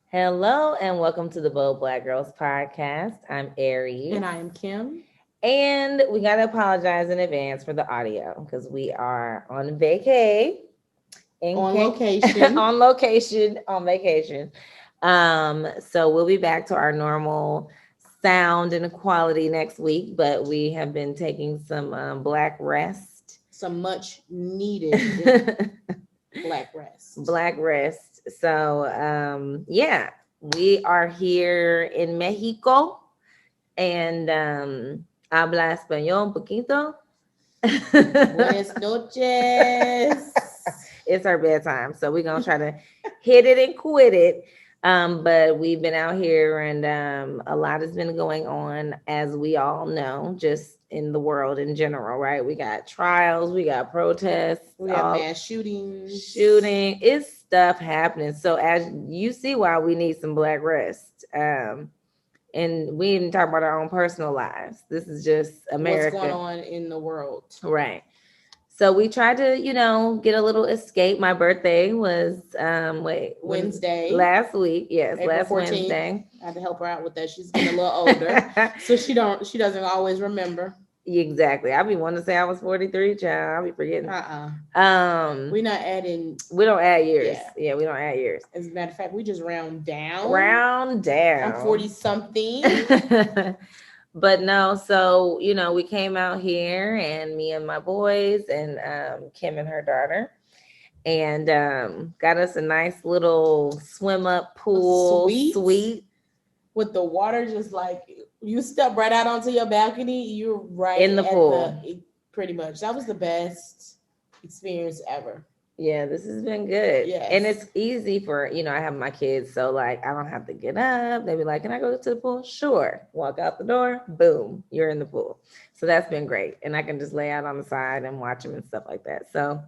Hello and welcome to the Bold Black Girls podcast. I'm Aries. And I am Kim. And we got to apologize in advance for the audio because we are on vacay On location. on location on vacation. So we'll be back to our normal sound and quality next week, but we have been taking some black rest. Some much needed black rest. Black rest. So yeah, we are here in Mexico and habla español un poquito. Buenas noches. It's our bedtime, so we're gonna try to hit it and quit it. But we've been out here and a lot has been going on, as we all know, just in the world in general, right? We got trials, we got protests, We have mass shootings. It's stuff happening. So as you see why we need some black rest. And we didn't talk about our own personal lives. This is just America. What's going on in the world. Right. So we tried to, get a little escape. My birthday was Wednesday. Last week. Yes, April last 14th. Wednesday. I had to help her out with that. She's getting a little older. So she doesn't always remember. Exactly. I be wanting to say I was 43, child. I'll be forgetting. We're not adding. We don't add years. Yeah, we don't add years. As a matter of fact, we just round down. I'm 40 something. But no, so we came out here, and me and my boys, and Kim and her daughter, and got us a nice little swim up pool suite with the water just like you step right out onto your balcony, you're right in the pool. Pretty much. That was the best experience ever. Yeah, this has been good. Yes. And it's easy for, I have my kids, so like I don't have to get up. They be like, "Can I go to the pool?" Sure. Walk out the door, boom, you're in the pool. So that's been great. And I can just lay out on the side and watch them and stuff like that. So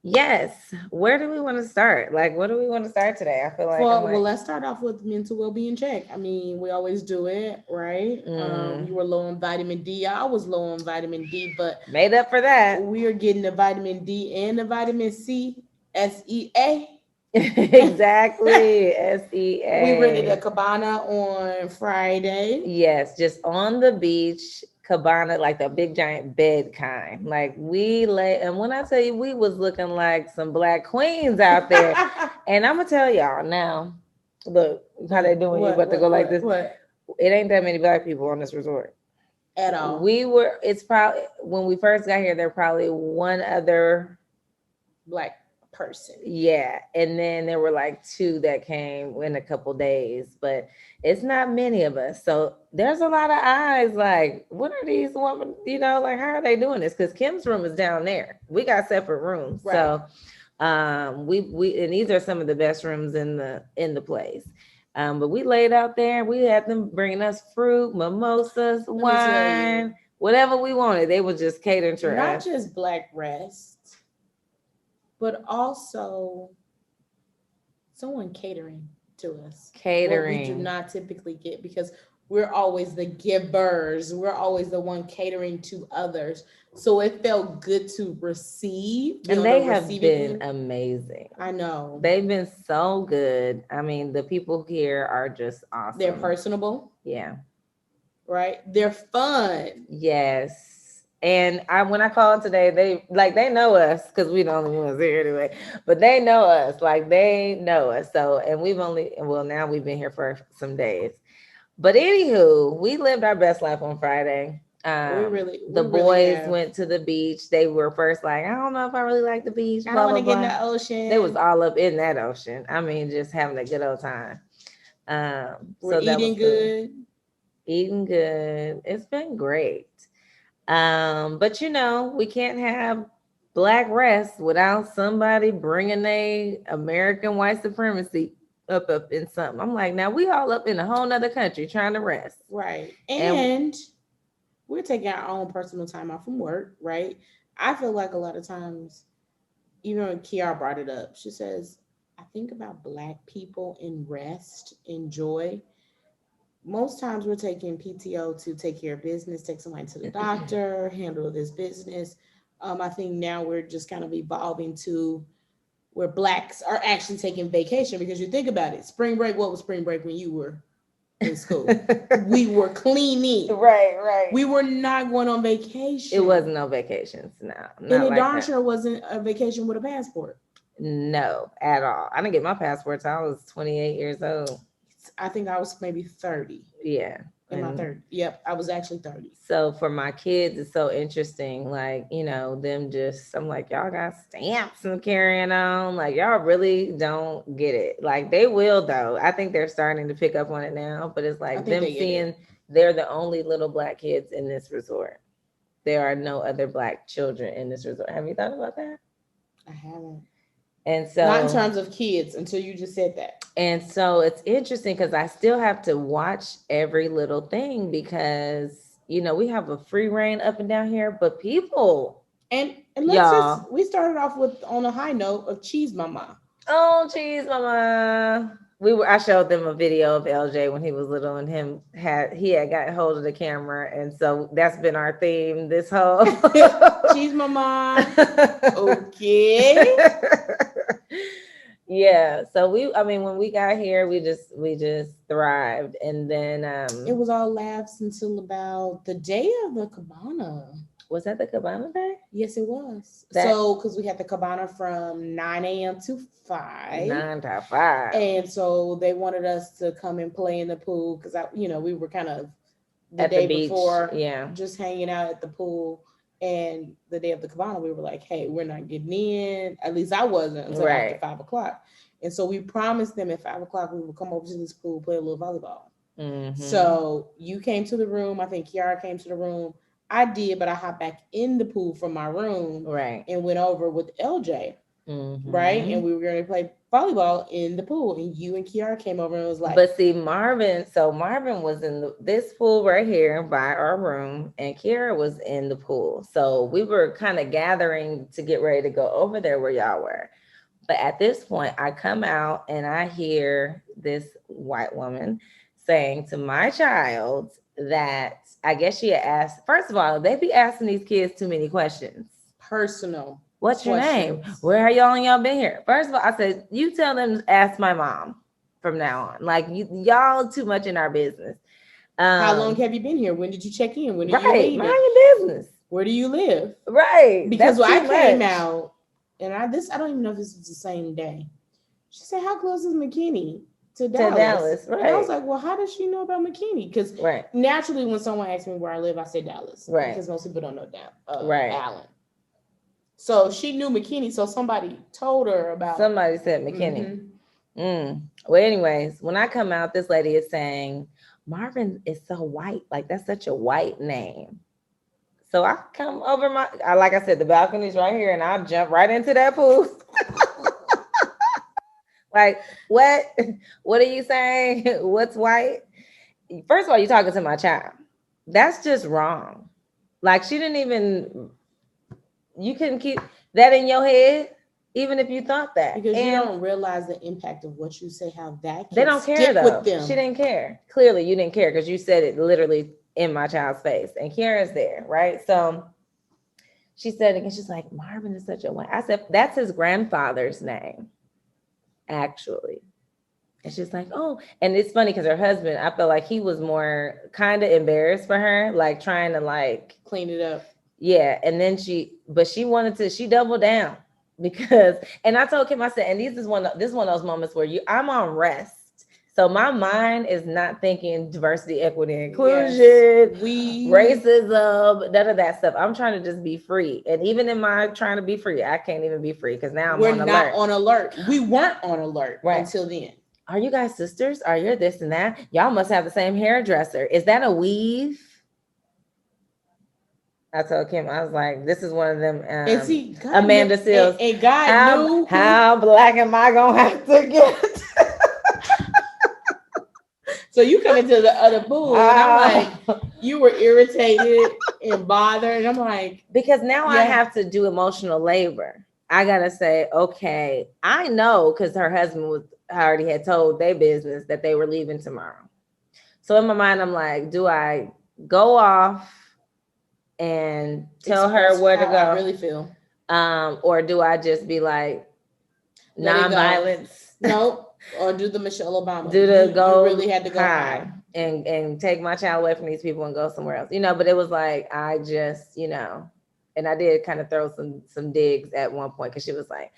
yes. Where do we want to start? Like, what do we want to start today? I feel like well, let's start off with mental well-being check. I mean, we always do it, right? You were low on vitamin D. I was low on vitamin D, but made up for that. We are getting the vitamin D and the vitamin C. SEA. Exactly. SEA. We rented a cabana on Friday. Yes, just on the beach. Cabana, like the big giant bed kind. Like we lay, and when I tell you, we was looking like some black queens out there. And I'm gonna tell y'all now, look how they doing. You about to go like this. What? It ain't that many black people on this resort at all. It's probably when we first got here, there probably one other black person. Yeah, and then there were like two that came in a couple days, but it's not many of us. So there's a lot of eyes like, what are these women, like how are they doing this? Because Kim's room is down there. We got separate rooms. Right. So we and these are some of the best rooms in the place. But we laid out there, we had them bringing us fruit, mimosas, wine, whatever we wanted. They were just catering to us. Not just black rest, but also someone catering to us. Catering. What we do not typically get because we're always the givers. We're always the one catering to others. So it felt good to receive. And they have been amazing. I know. They've been so good. I mean, the people here are just awesome. They're personable. Yeah. Right? They're fun. Yes. And when I called today, they know us because we the only ones here anyway. But they know us, like they know us. So, and now we've been here for some days. But anywho, we lived our best life on Friday. The boys went to the beach. They were first like, I don't know if I really like the beach. I don't want to get in the ocean. They was all up in that ocean. I mean, just having a good old time. We're eating good. Eating good. It's been great. But we can't have black rest without somebody bringing a American white supremacy up in something. I'm like, now we all up in a whole nother country trying to rest. Right. And we're taking our own personal time off from work, right? I feel like a lot of times, even when Kiara brought it up, she says, I think about black people in rest, in joy. Most times we're taking PTO to take care of business, take somebody to the doctor, handle this business. I think now we're just kind of evolving to where blacks are actually taking vacation, because you think about it, spring break, what was spring break when you were in school? We were cleaning. Right. We were not going on vacation. It wasn't no vacations. No, not And it like darn that. sure wasn't a vacation with a passport. No, at all. I didn't get my passport till I was 28 years old. I think I was maybe 30. Yeah. In my And 30. Yep, I was actually 30. so for my kids, it's so interesting. Like, you know, them just, I'm like, y'all got stamps and carrying on. Like, y'all really don't get it. Like, they will, though. I think they're starting to pick up on it now, but it's I like think them they get seeing it. they're the only little black kids in this resort. There are no other black children in this resort. Have you thought about that? I haven't. And Not in so, terms of kids until you just said that. and so it's interesting because I still have to watch every little thing because, you know, we have a free reign up and down here, but people, And let's just, y'all, we started off with on a high note of cheese mama. oh, cheese mama. I showed them a video of LJ when he was little and he had got hold of the camera. And so that's been our theme this whole Cheese mama. Okay. Yeah, so I mean, when we got here, we just thrived, and then It was all laughs until about the day of the cabana. was that the Cabana Day? Yes, it was. That So, because we had the cabana from 9 a.m. to 5. 9 to 5. And so they wanted us to come and play in the pool because we were kind of the At the day beach, before yeah, just hanging out at the pool. And the day of the cabana, we were like, hey, we're not getting in. At least I wasn't until after right. 5 o'clock. And so we promised them at 5 o'clock we would come over to this pool, play a little volleyball. Mm-hmm. So you came to the room. I think Kiara came to the room. I did, but I hopped back in the pool from my room Right. and went over with LJ. Right? Mm-hmm. And we were going to play volleyball in the pool. And you and Kiara came over and was like, But see, Marvin was in this pool right here by our room, and Kiara was in the pool. So we were kind of gathering to get ready to go over there where y'all were. But at this point, I come out and I hear this white woman saying to my child that I guess she had asked, first of all, they be asking these kids too many questions. personal. What's your name? questions. Where are y'all been here? First of all, I said, you tell them to ask my mom from now on. Like y'all too much in our business. How long have you been here? When did you check in? When are you Right, mind leaving? your business. Where do you live? Right. Because That's when too I came much. out, and I don't even know if this was the same day. She said, "How close is McKinney to To Dallas?" Dallas, And I was right. like, "Well, how does she know about McKinney?" Because Right. naturally, when someone asks me where I live, I say Dallas, Right. because most people don't know Right. Allen. So she knew McKinney. So somebody told her about. Somebody said McKinney. Well, anyways, when I come out, this lady is saying Marvin is so white. Like that's such a white name. So I come over like I said, the balcony's right here, and I'll jump right into that pool. Like, what? What are you saying? What's white? First of all, you're talking to my child. That's just wrong. Like she didn't even. You couldn't keep that in your head, even if you thought that. Because you And don't realize the impact of what you say, how that they can don't care stick with though. them. She didn't care. Clearly, you didn't care because you said it literally in my child's face, and Kiara's there, right? So she said again, she's like, Marvin is such a white. I said, that's his grandfather's name, actually. And she's like, oh, and it's funny because her husband, I felt like he was more kind of embarrassed for her, like trying to like clean it up. Yeah. And then she doubled down because, and I told Kim, I said, and this is one of those moments where I'm on rest. So my mind is not thinking diversity, equity, inclusion, racism, none of that stuff. I'm trying to just be free. And even in my trying to be free, I can't even be free because now we're not on alert. We weren't on alert until then. Are you guys sisters? Are you this and that? Y'all must have the same hairdresser. Is that a weave? I told Kim, I was like, this is one of them. And see, Amanda Seals. And God knew how black am I gonna have to get? So you come into the other pool, and I'm like, you were irritated and bothered, and I'm like, because now I have to do emotional labor. I gotta say, okay, I know because her husband already had told their business that they were leaving tomorrow. So in my mind, I'm like, do I go off and tell her where to go? I really feel. Or do I just be like, Let it go. non-violence. No, or do the Michelle Obama. Do the You go really had to go high. and take my child away from these people and go somewhere else. But it was like I just, and I did kind of throw some digs at one point because she was like,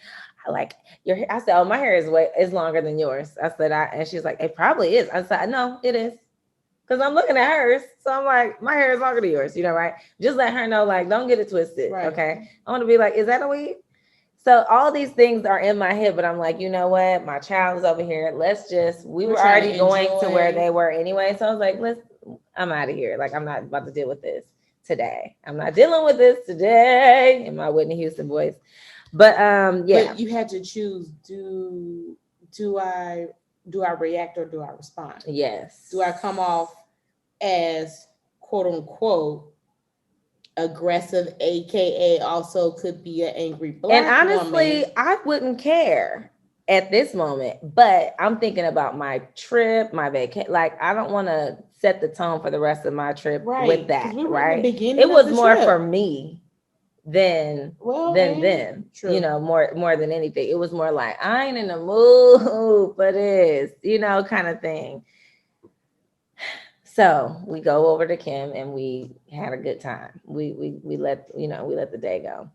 I like your hair. I said, oh, my hair is longer than yours. I said, and she was like, it probably is. I said, no, it is. Because I'm looking at hers. So I'm like, my hair is longer than yours, right? Just let her know, like, don't get it twisted. Right. Okay. I want to be like, is that a weed? So all these things are in my head, but I'm like, you know what? My child is over here. We were already going to where they were anyway. So I was like, I'm out of here. Like, I'm not about to deal with this today. I'm not dealing with this today in my Whitney Houston voice. But yeah. But you had to choose, do I react or do I respond? Yes. Do I come off as quote unquote aggressive, aka also could be an angry black woman? And honestly, woman. I wouldn't care at this moment, but I'm thinking about my trip, my vacation. Like, I don't want to set the tone for the rest of my trip with that. Right? It was more for me than them. True. More than anything. It was more like, I ain't in the mood for this, kind of thing. So we go over to Kim and we had a good time. We let the day go.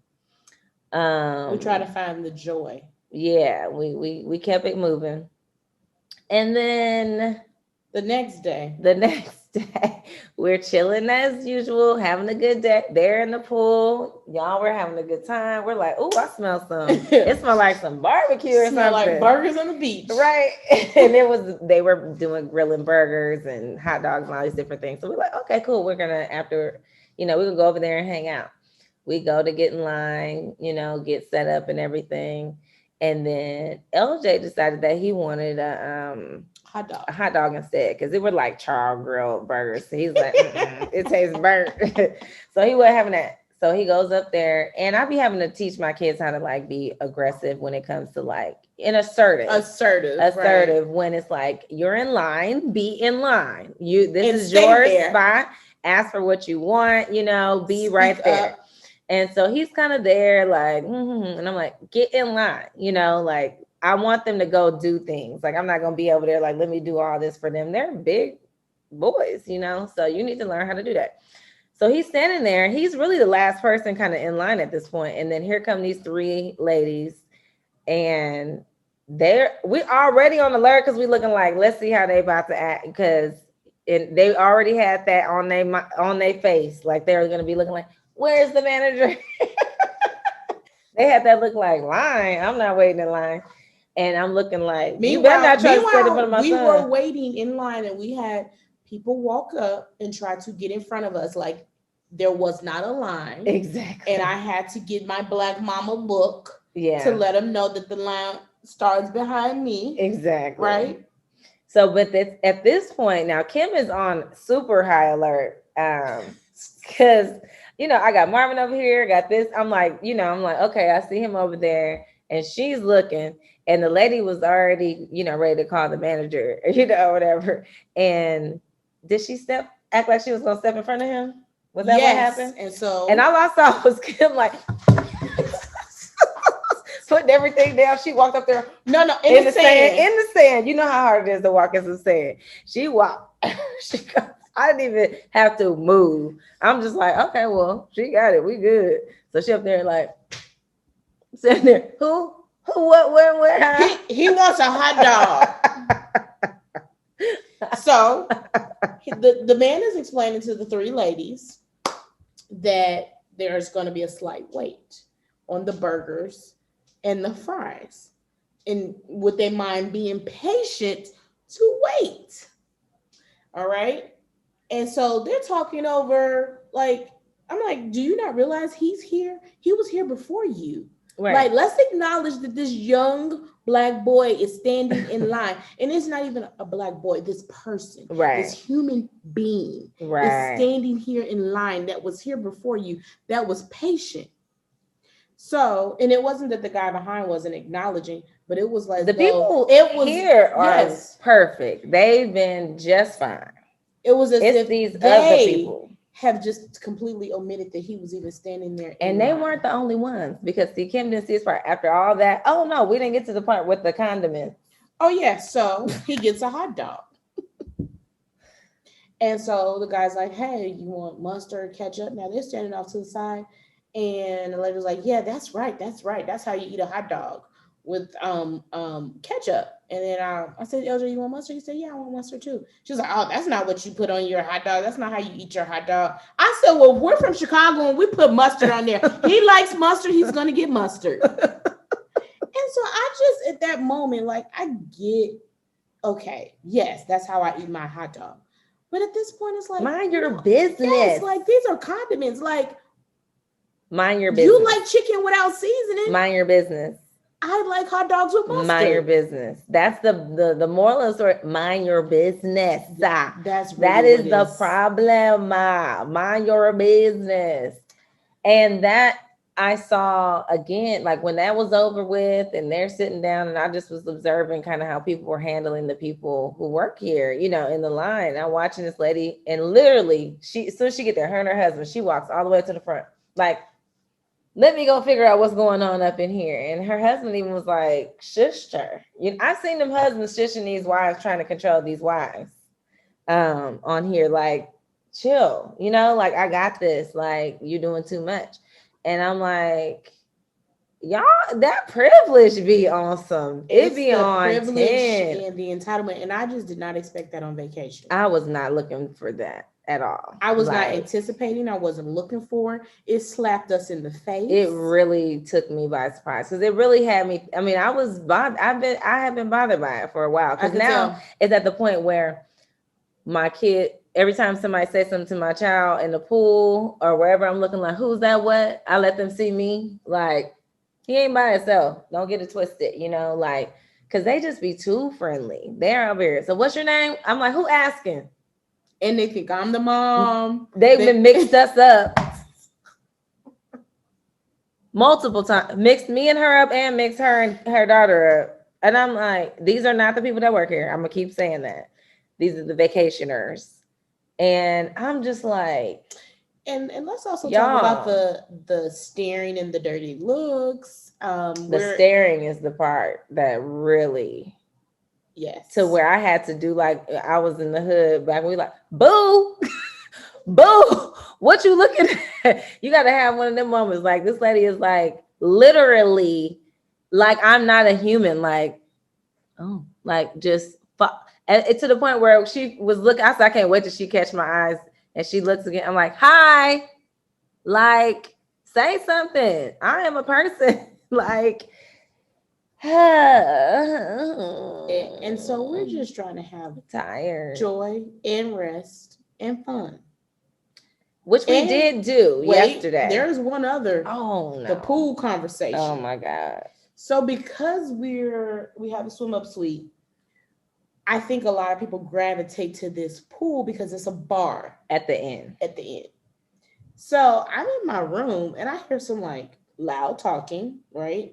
We try to find the joy. Yeah, we kept it moving. And then the next day, we're chilling as usual, having a good day. They're in the pool. Y'all were having a good time. We're like, oh, I smell some. It smelled like some barbecue or something. Like burgers on the beach. Right. And they were doing grilling burgers and hot dogs and all these different things. So we're like, okay, cool. We're going to, after, we're going to go over there and hang out. We go to get in line, get set up and everything. And then LJ decided that he wanted a hot dog instead, because it were like char grilled burgers. So he's like, it tastes burnt. So he wasn't having that. So he goes up there, and I be having to teach my kids how to like be aggressive when it comes to like assertive when it's like, you're in line, be in line. This is your spot. Ask for what you want, be right there. And so he's kind of there, like, and I'm like, get in line, like, I want them to go do things. Like, I'm not going to be over there, like, let me do all this for them. They're big boys, so you need to learn how to do that. So he's standing there. He's really the last person kind of in line at this point. And then here come these three ladies, and we already on alert because we looking like, let's see how they about to act, because they already had that on their face. Like, they're going to be looking like, where's the manager? They had that look like, line. I'm not waiting in line. And I'm looking like, you better not try to stand in front of my son. We were waiting in line, and we had people walk up and try to get in front of us. Like, there was not a line. Exactly. And I had to get my black mama look to let them know that the line starts behind me. Exactly. Right? So, but at this point, now Kim is on super high alert. Because I got Marvin over here, got this. I'm like, okay, I see him over there, and she's looking, and the lady was already, ready to call the manager, whatever. And did she act like she was going to step in front of him? Was that what happened? And all I saw was Kim like putting everything down. She walked up there. No, in the sand. In the sand. You know how hard it is to walk in the sand. She walked. I didn't even have to move. I'm just like, okay, well, she got it. We good. So she up there like sitting there. Who, what, when, where? He wants a hot dog. So the man is explaining to the three ladies that there's going to be a slight wait on the burgers and the fries. And would they mind being patient to wait? All right. And so they're talking over, like, I'm like, do you not realize he's here? He was here before you. Right. Like, let's acknowledge that this young black boy is standing in line. And it's not even a black boy, this person, this human being is standing here in line that was here before you, that was patient. So, and it wasn't that the guy behind wasn't acknowledging, but it was like the people here are perfect. They've been just fine. It was as if these other people have just completely omitted that he was even standing there. And they weren't the only ones, because see, Kim didn't see his part after all that. Oh no, we didn't get to the part with the condiments. Oh yeah, so he gets a hot dog. And so the guy's like, "Hey, you want mustard, ketchup?" Now they're standing off to the side, and the lady was like, "Yeah, that's right, that's right. That's how you eat a hot dog with ketchup." And then I said, "LJ, you want mustard?" He said, "Yeah, I want mustard too." She's like, "Oh, that's not what you put on your hot dog. That's not how you eat your hot dog." I said, "Well, we're from Chicago and we put mustard on there. He likes mustard. He's gonna get mustard." And so I just at that moment, like, I get, okay, yes, that's how I eat my hot dog. But at this point, it's like, mind your no, business. yes, like these are condiments. Like, mind your business. You like chicken without seasoning. Mind your business. I like hot dogs with mustard. Mind your business. That's the moral of the story. Mind your business. That's really that is the problem. Mind your business. And that I saw again, like when that was over with and they're sitting down, and I just was observing kind of how people were handling the people who work here, you know, in the line. I'm watching this lady, and literally, as soon as she get there, her and her husband, she walks all the way to the front, like, let me go figure out what's going on up in here. And her husband even was like, shushed her. You know, I've seen them husbands shushing these wives, trying to control these wives on here, like, chill, you know, like, I got this, like, you're doing too much. And I'm like, y'all, that privilege be awesome. It be on privilege 10. And the entitlement. And I just did not expect that on vacation. I was not looking for that at all. I was not anticipating. I wasn't looking for. It slapped us in the face. It really took me by surprise, because it really had me. I mean, I was bothered. I have been bothered by it for a while, because now it's at the point where my kid, every time somebody says something to my child in the pool or wherever I'm looking, like, who's that? What? I let them see me, like, he ain't by himself. Don't get it twisted, you know, like, because they just be too friendly. They're over here. So what's your name? I'm like, who asking? And they think I'm the mom. They've been mixed us up multiple times. Mixed me and her up, and mixed her and her daughter up. And I'm like, these are not the people that work here. I'm going to keep saying that. These are the vacationers. And I'm just like, and let's also talk about the staring and the dirty looks. The staring is the part that really, yes, to where I had to do, like, I was in the hood back when we like, boo, boo, what you looking at? You got to have one of them moments. Like, this lady is like, literally, like, I'm not a human. Like, oh, like, just fuck. And it's to the point where she was looking, I said, I can't wait till she catch my eyes. And she looks again. I'm like, hi, like, say something. I am a person. Like, and so we're just trying to have joy and rest and fun, which we did do yesterday. There's one other. Oh no, the pool conversation. Oh my god. So because we have a swim up suite, I think a lot of people gravitate to this pool because it's a bar at the end. So I'm in my room and I hear some like loud talking, right?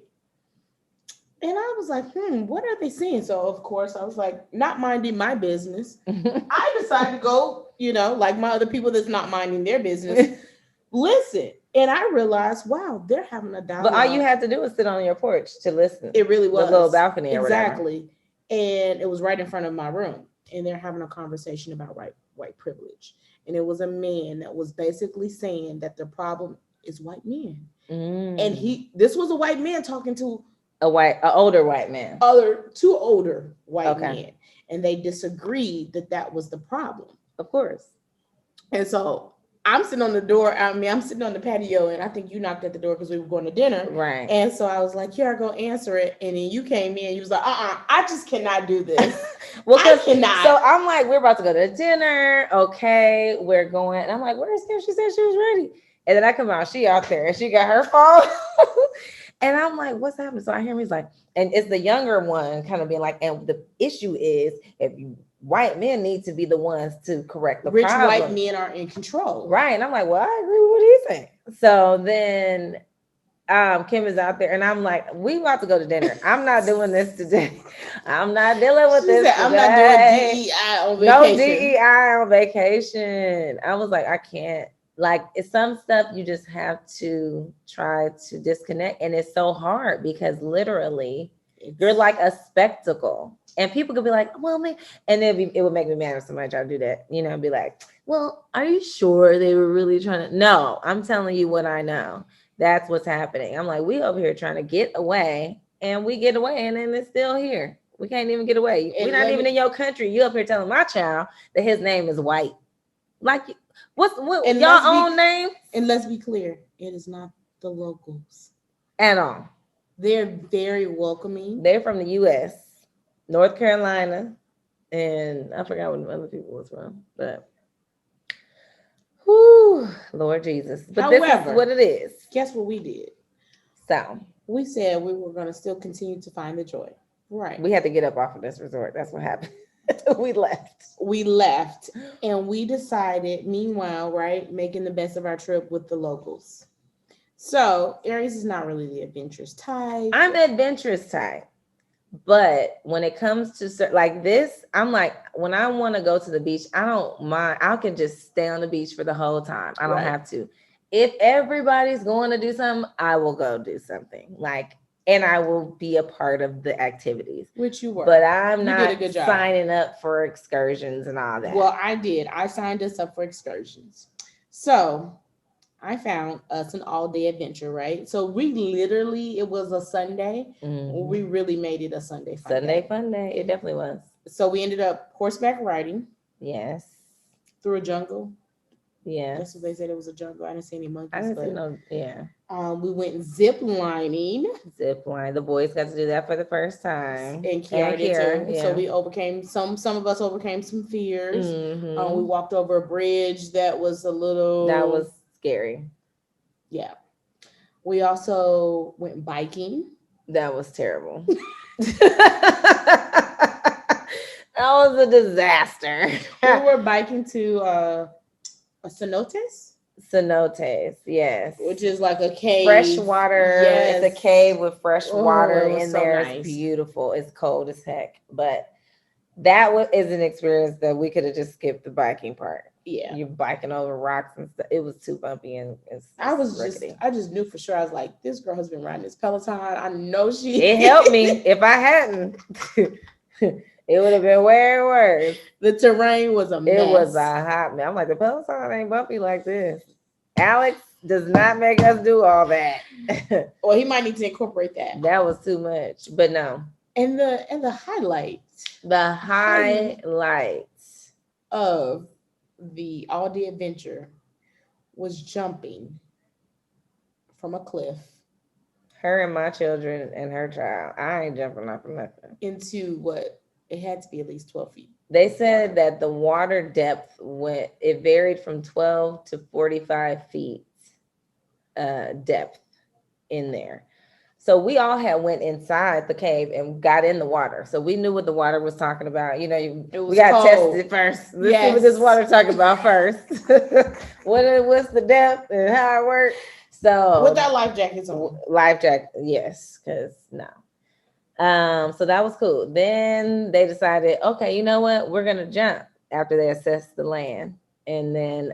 And I was like, what are they saying? So of course I was like, not minding my business. I decided to go, you know, like my other people that's not minding their business, listen. And I realized, wow, they're having a dialogue. But all you had to do was sit on your porch to listen. It really was. The little balcony or exactly. Whatever. And it was right in front of my room. And they're having a conversation about white privilege. And it was a man that was basically saying that the problem is white men. And this was a white man talking to an older white man. Two older white men. And they disagreed that was the problem. Of course. And so I'm sitting on the door. I'm sitting on the patio, and I think you knocked at the door because we were going to dinner. Right. And so I was like, go answer it. And then you came in, you was like, I just cannot do this. Well, I cannot. So I'm like, we're about to go to dinner. Okay, we're going. And I'm like, where's Kim? She said she was ready. And then I come out, she out there, and she got her phone. And I'm like, what's happening? So I hear me like, and it's the younger one kind of being like, and the issue is white men need to be the ones to correct the problem. Rich white men are in control. Right. And I'm like, well, I agree with what he's saying. So then Kim is out there, and I'm like, we about to go to dinner. I'm not doing this today. I'm not dealing with She this said, I'm not doing today. DEI on No vacation. DEI on vacation. I was like, I can't. Like, it's some stuff you just have to try to disconnect, and it's so hard because literally, you're It's like a spectacle, and people could be like, "Well, man," and it would make me mad if somebody tried to do that. You know, be like, "Well, are you sure they were really trying to?" No, I'm telling you what I know. That's what's happening. I'm like, we over here trying to get away, and we get away, and then it's still here. We can't even get away. We're and not let even me in your country. You up here telling my child that his name is White. Like, what and y'all let's be own names and let's be clear, it is not the locals. at all? They're very welcoming. They're from the U.S., North Carolina, and I forgot what the other people was from, but whew, Lord Jesus. But this is However, what it is. guess what we did? So We said we were going to still continue to find the joy. Right. we had to get up off of this resort. That's what happened. We left. We left and we decided, meanwhile, right, making the best of our trip with the locals. So Aries is not really the adventurous type. I'm the adventurous type. But when it comes to like this, I'm like, when I want to go to the beach, I don't mind. I can just stay on the beach for the whole time. I don't Right. have to. If everybody's going to do something, I will go do something. Like, and I will be a part of the activities. Which you were. But I'm You not did a good job. signing up for excursions and all that. Well, I did. I signed us up for excursions. So I found us an all-day adventure, right? So we literally, it was a Sunday. Mhm. We really made it a Sunday fun Sunday day. fun day. It definitely was. So we ended up horseback riding Yes. through a jungle. Yeah. That's what they said. It was a jungle. I didn't see any monkeys. I didn't see but no. Yeah. we went zip lining, Zip line. The boys got to do that for the first time. and Kiara did too. Yeah. So we overcame some. Some of us overcame some fears. Mhm. We walked over a bridge that was a little. That was scary. Yeah. We also went biking. That was terrible. That was a disaster. We were biking to a cenotes, Cenotes, yes. which is like a cave. Fresh water. Yes. It's a cave with fresh Oh, water it was in so there. nice. It's beautiful. It's cold as heck. But that is an experience that we could have just skipped the biking part. Yeah. You're biking over rocks and stuff. It was too bumpy and I just knew for sure. I was like, this girl has been riding this Peloton. I know she. It helped me. If I hadn't, it would have been way worse. The terrain was a mess. It was a hot mess. I'm like, the Peloton ain't bumpy like this. Alex does not make us do all that. Well, he might need to incorporate that. That was too much. But no. And the highlight. The highlights of the all-day adventure was jumping from a cliff. Her and my children and her child. I ain't jumping off of nothing. Into what? It had to be at least 12 feet. They said that the water depth it varied from 12 to 45 feet depth in there. So we all had went inside the cave and got in the water. So we knew what the water was talking about. You know, we got to test it first. Let's see what this water talking about first. What's the depth and how it works. So with that life jackets on. Life jacket, yes, because no. So that was cool. Then they decided, okay, you know what? We're gonna jump after they assessed the land. And then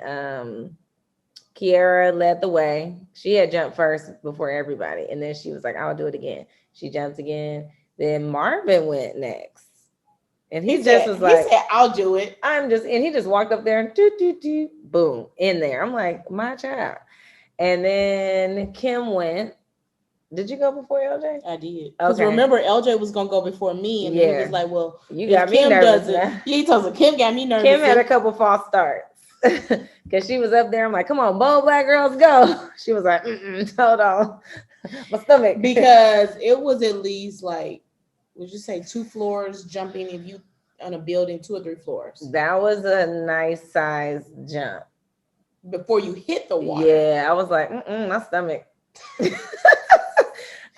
Kiara led the way. She had jumped first before everybody. And then she was like, I'll do it again. She jumped again. Then Marvin went next. And he just was like, he said, I'll do it. And he just walked up there and boom, in there. I'm like, my child. And then Kim went. Did you go before LJ? I did. Because remember, LJ was gonna go before me, and then he was like, "Well, you got me nervous." Yeah, he told us Kim got me nervous. Kim had a couple false starts because she was up there. I'm like, "Come on, bold black girls, go!" She was like, "Hold on, my stomach." Because it was at least like, would you say 2 floors jumping if you on a building, 2 or 3 floors? That was a nice size jump before you hit the water. Yeah, I was like, my stomach.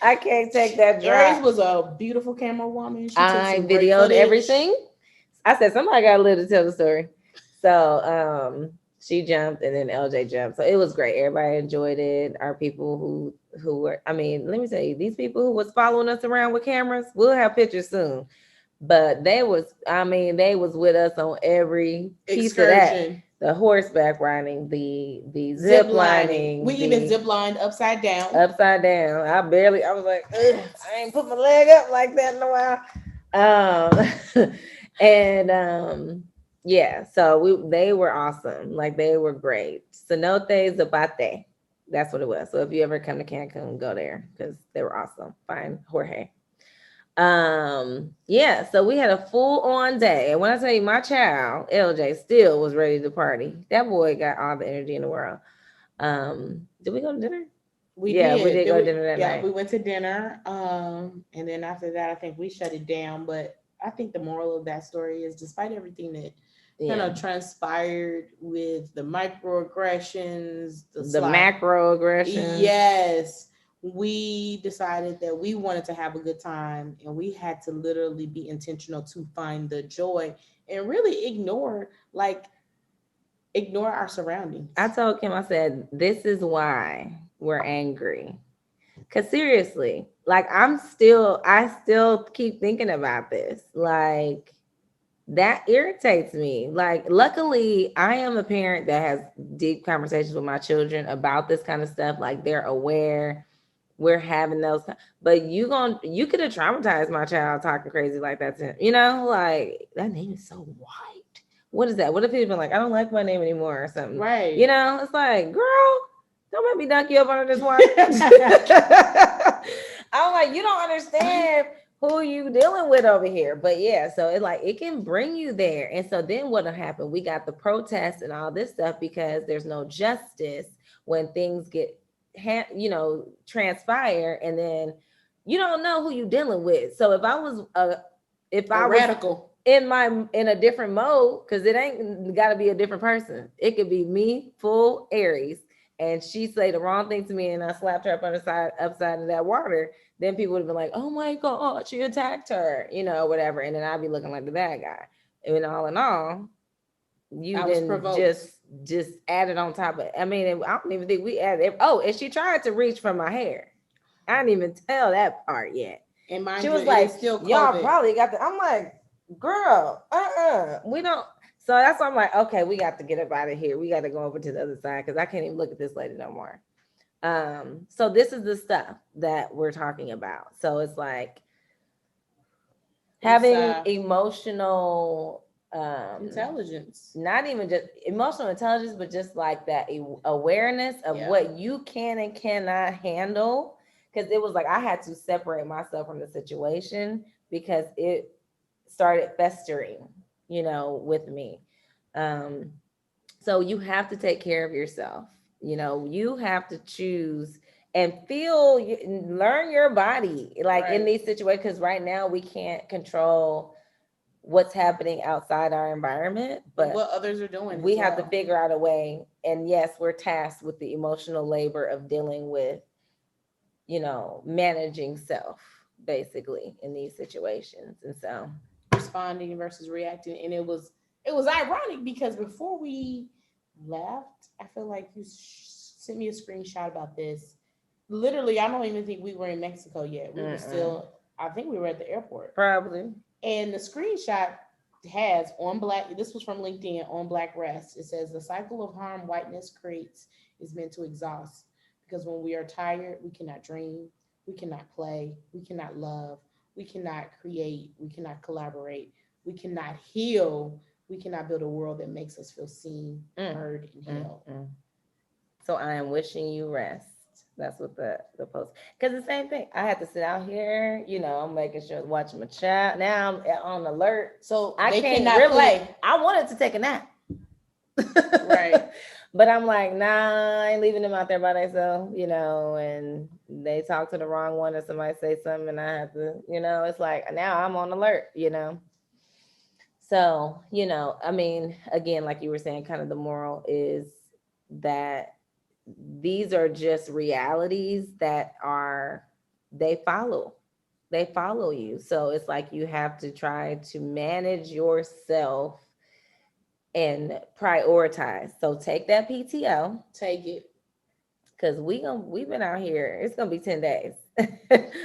I can't take that drop. Aries was a beautiful camera woman. I videoed everything. I said somebody got to live to tell the story. So She jumped and then LJ jumped. So it was great. Everybody enjoyed it. Our people who were, I mean, let me tell you, these people who was following us around with cameras, we'll have pictures soon. But they was, I mean, they was with us on every piece of that. Excursion. The horseback riding, the Zip zip lining. We lining, even the zip lined upside down. upside down. I was like, ugh, I ain't put my leg up like that in a while. And yeah, so they were awesome. Like they were great. Cenote Zapate. That's what it was. So if you ever come to Cancun, go there because they were awesome. Find Jorge. Yeah, so we had a full on day. And when I tell you my child, LJ, still was ready to party. That boy got all the energy in the world. Did we go to dinner? We Yeah, we did. did Then go to we dinner that yeah, night. we went to dinner. And then after that I think we shut it down. But I think the moral of that story is despite everything that kind Yeah. of transpired with the microaggressions, the The slight macro aggressions. yes, we decided that we wanted to have a good time and we had to literally be intentional to find the joy and really ignore our I surroundings. told Kim, I said, this is why we're angry. Cause seriously, like I still keep thinking about this. Like that irritates me. Like, luckily, I am a parent that has deep conversations with my children about this kind of stuff. Like, they're aware we're having those, but you could have traumatized my child talking crazy like that to him. You know, like that name is so white. What is that? What if he's been like, I don't like my name anymore or something? You Right. know, it's like, girl, don't make me dunk you up under this water. I'm like, you don't understand who you dealing with over here. But yeah, so it like it can bring you there. And so then what'll happen? We got the protests and all this stuff because there's no justice when things get transpire, and then you don't know who you dealing with. So if A I was radical. in a different mode, because it ain't got to be a different person. It could be me, full Aries, and she say the wrong thing to me, and I slapped her up on the side, upside of that water. Then people would have been like, "Oh my god, she attacked her," whatever, and then I'd be looking like the bad guy. And all in all, you I was then provoked. just added on top of it. I mean, I don't even think we added. Oh, and she tried to reach for my hair. I didn't even tell that part yet. And She mind you, was it is like, still y'all COVID. probably got the. I'm like, girl, we don't. So that's why I'm like, okay, we got to get up out of here. We got to go over to the other side because I can't even look at this lady no more. So this is the stuff that we're talking about. So it's like It's having emotional, intelligence. not even just emotional intelligence, but just like that awareness of Yeah. what you can and cannot handle. Because it was like I had to separate myself from the situation because it started festering, with me. Um, so you have to take care of yourself. You have to choose and learn your body, like in Right. these situations. Because right now we can't control what's happening outside our environment, And but what others are doing as we have to well. figure out a way. And yes, we're tasked with the emotional labor of dealing with, managing self basically in these situations. And so, Responding versus reacting. And it was ironic because before we left, I feel like you sent me a screenshot about this. Literally, I don't even think we were in Mexico yet. We were mm-mm, still, I think we were at the airport. probably. And the screenshot has on black, this was from LinkedIn, on black rest. It says the cycle of harm whiteness creates is meant to exhaust because when we are tired, we cannot dream, we cannot play, we cannot love, we cannot create, we cannot collaborate, we cannot heal, we cannot build a world that makes us feel seen, Mm, heard, and mm, held. mm. So I am wishing you rest. That's what the post. Because the same thing. I had to sit out here. I'm making sure watching my child. Now I'm on alert. So I they can't cannot really. play. I wanted to take a nap. Right. But I'm like, nah, I ain't leaving them out there by themselves, and they talk to the wrong one or somebody say something and I have to, it's like now I'm on alert. So, I mean, again, like you were saying, kind of the moral is that these are just realities that they follow. They follow you. So it's like you have to try to manage yourself and prioritize. So take that PTO, Take it. because we've been out here. It's gonna be 10 days.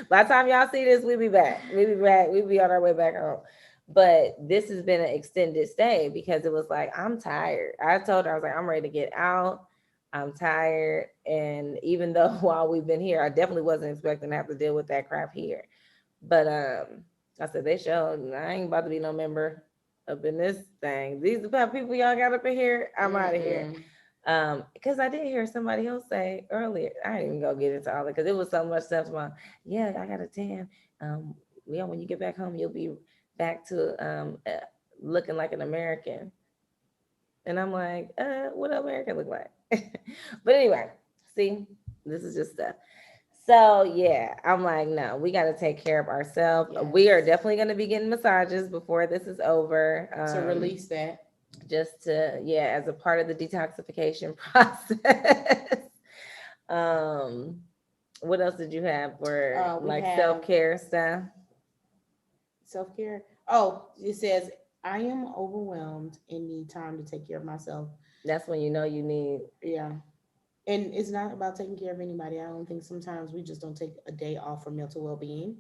By the time y'all see this, we'll be back. We'll be back. We'll be on our way back home. But this has been an extended stay because it was like, I'm tired. I told her, I was like, I'm ready to get out. I'm tired. And even though while we've been here, I definitely wasn't expecting to have to deal with that crap here. But I said, they showed I ain't about to be no member up in this thing. These are the type of people y'all got up in here. I'm out of here. Mm-mm. Because I did hear somebody else say earlier, I didn't even go get into all of it because it was so much stuff about, yeah, I got a tan. Yeah, when you get back home, you'll be back to looking like an American. And I'm like, what American look like? But anyway, see, this is just stuff. So yeah, I'm like, no, we got to take care of ourselves. We are Yes. definitely going to be getting massages before this is over. To release that. Just to, yeah, as a part of the detoxification process. um what else did you have for We like have self-care stuff? self-care. Oh, it says, I am overwhelmed and need time to take care of myself. That's when you know you need. Yeah. And it's not about taking care of anybody. I don't think sometimes we just don't take a day off for mental well-being.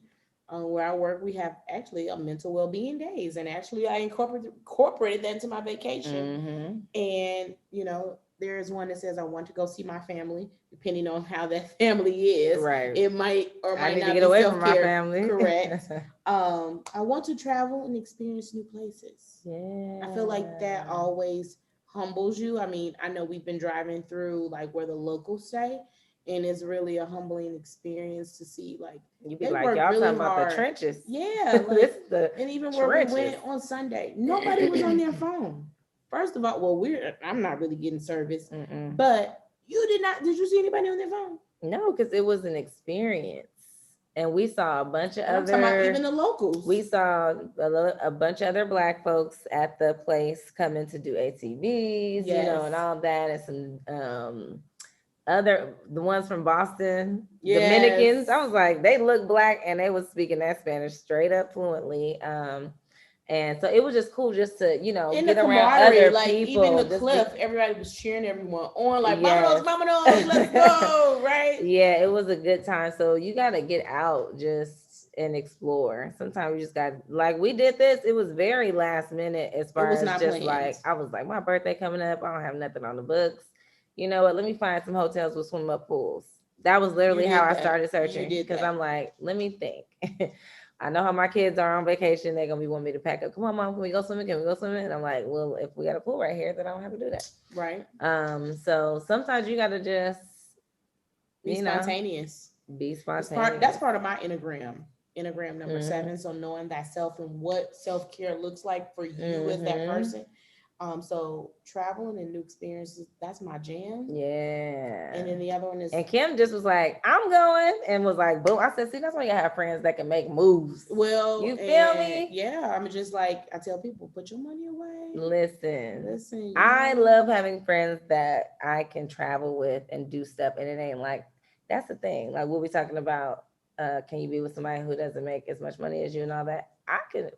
Where I work, we have actually a mental well-being days, and actually I incorporated that into my vacation. Mm-hmm. And there is one that says I want to go see my family. Depending on how that family is, Right. it might or I might need to not get be away from my self-care. family. Correct. I want to travel and experience new places. I feel like that Yeah. always humbles you. I mean, I know we've been driving through like where the locals stay, and it's really a humbling experience to see like You be they like, work y'all really talking about the hard. trenches. Yeah, This like, is the and even where we trenches. went on Sunday, nobody was on their phone. First of all, well, I'm not really getting service, Mm-mm. but you did not. Did you see anybody on their phone? No, because it was an experience. And we saw a bunch of And I'm talking about even other, the locals. we saw a bunch of other black folks at the place coming to do ATVs, and Yes. all that, and some other, the ones from Boston, Dominicans. I Yes. was like, they look black and they was speaking that Spanish straight up fluently. And so it was just cool just to, In the get around camaraderie, other like even people, the just be. cliff, everybody was cheering everyone on, like Yes. "Vámonos, vámonos, let's go!" Right? Yeah, it was a good time. So you got to get out just and explore. Sometimes you just got, like, we did this. It was very last minute as It far was as not just planned. like, I was like, my birthday coming up. I don't have nothing on the books. You know what? Let me find some hotels with swim up pools. That was You literally how did I that. started You searching did because that. I'm like, let me think. I know how my kids are on vacation. They're gonna be wanting me to pack up. Come on, mom, can we go swimming? Can we go swimming? And I'm like, well, if we got a pool right here, then I don't have to do that. Right? So sometimes you gotta just, Be you know, spontaneous. be It's part. That's spontaneous. part of my enneagram. Enneagram number Mm-hmm. 7. So knowing that self and what self care looks like for you as that Mm-hmm. person. So traveling and new experiences. That's my jam. Yeah. And then the other one is, And Kim just was like, I'm going, and was like, boom. I said, see, that's why you have friends that can make moves. well, You feel and me? yeah, I'm just like I tell people, put your money away. Listen, Listen, I love having friends that I can travel with and do stuff, and it ain't like, that's the thing. Like we'll be talking about, can you be with somebody who doesn't make as much money as you and all that? I can.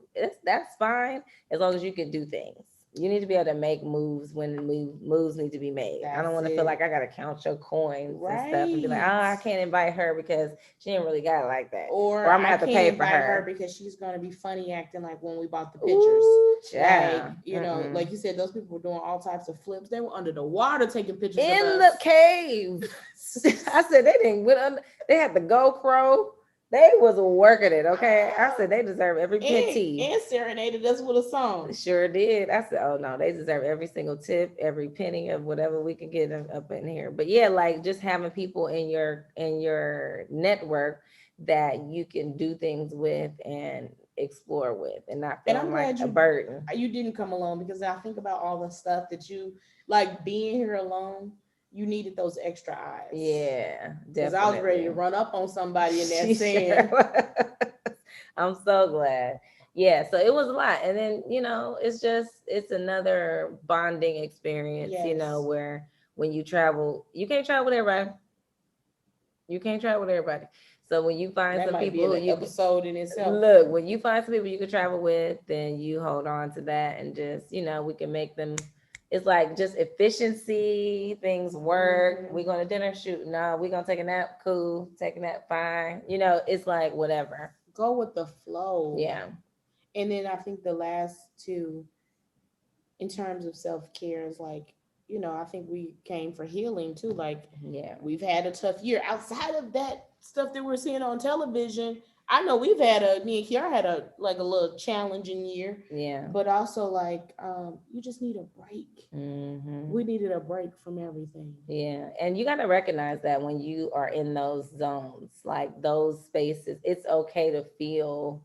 That's fine as long as you can do things. You need to be able to make moves when moves need to be made. I don't That's want to feel it. like I gotta count your coins and stuff and be like, Right. oh, I can't invite her because she didn't really got it like that, Or or I'm gonna I have to can't pay for invite her her. because she's gonna be funny acting like when we bought the pictures. Ooh, Like, child. Mm-mm. like you said, those people were doing all types of flips. They were under the water taking pictures of In us. the cave. I said they didn't went under, they had the GoPro. They was working it, okay? I said they deserve every penny. and serenaded us with a song. Sure did. I said, oh no, they deserve every single tip, every penny of whatever we could get up in here. But yeah, like just having people in your network that you can do things with and explore with and not And I'm feeling like glad a you burden. didn't come alone, because I think about all the stuff that you like being here alone. You needed those extra eyes, Yeah, because I was ready definitely. to run up on somebody in that She sure sand. was. I'm so glad. Yeah, so it was a lot. And then, it's another bonding experience, Yes, where when you travel, you can't travel with everybody. You can't travel with everybody. So when you find that some might be people an who you can episode in itself. look, when you find some people you can travel with, then you hold on to that and just, we can make them it's like just efficiency, things work. Mhm. We going to dinner, shoot, no, we gonna take a nap, cool, take a nap, fine. You know, it's like whatever. Go with the flow. Yeah, And then I think the last two, in terms of self care, is like, I think we came for healing too. Like, yeah, we've had a tough year outside of that stuff that we're seeing on television. I know we've had me and Kiara had a little challenging year, yeah. but also like, you just need a break. Hmm. We needed a break from everything. Yeah, and you got to recognize that when you are in those zones, like those spaces, it's okay to feel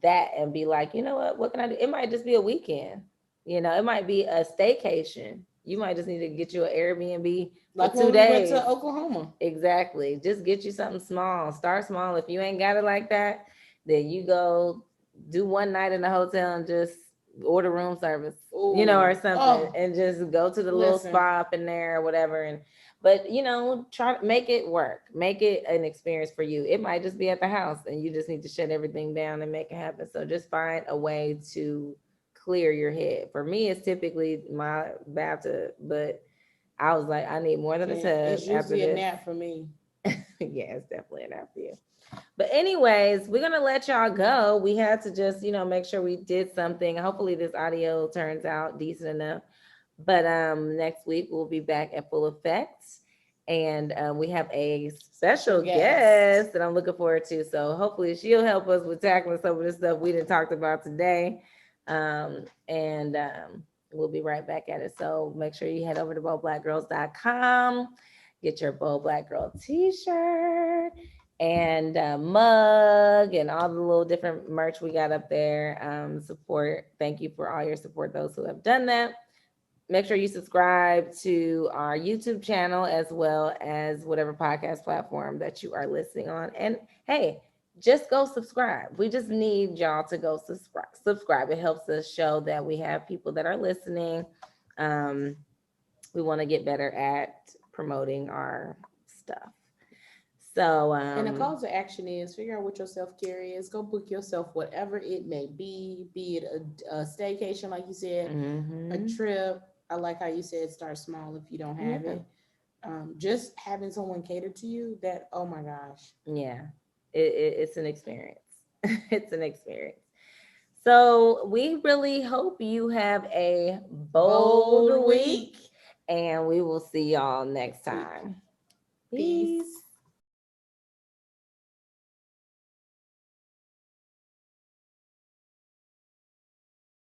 that and be like, you know what can I do? It might just be a weekend. You know, it might be a staycation. You might just need to get you an Airbnb for Like when two we went to days. Oklahoma. Exactly. Just get you something small. Start small. If you ain't got it like that, then you go do one night in the hotel and just order room service, or Oh, something, oh, and just go to the little listen. spa up in there or whatever. And but try to make it work. Make it an experience for you. It might just be at the house and you just need to shut everything down and make it happen. So just find a way to clear your head. For me, it's typically my bathtub, but I was like, I need more than a Yeah, tub it's after usually a this. nap for me. Yeah, it's definitely enough for you. But anyways, we're gonna let y'all go. We had to just, make sure we did something. Hopefully this audio turns out decent enough. But next week we'll be back at full effect. And we have a Special special guest. guest that I'm looking forward to. So hopefully she'll help us with tackling some of the stuff we didn't talked about today. And we'll be right back at it. So make sure you head over to boldblackgirls.com, get your Bold Black Girl t-shirt and mug and all the little different merch we got up there. Support. Thank you for all your support, those who have done that. Make sure you subscribe to our YouTube channel as well as whatever podcast platform that you are listening on. And hey, just go subscribe. We just need y'all to go subscribe. Subscribe. It helps us show that we have people that are listening. Um, we want to get better at promoting our stuff. So, And the call to action is figure out what your self care is. Go book yourself whatever it may be it a staycation, like you said, a mhm. trip. I like how you said start small if you don't have Yeah, it. Just having someone cater to you, that, oh my gosh. yeah, it's an experience. It's an experience. So we really hope you have a bold Bold week, week. and we will see y'all next Week. time. Peace. Peace.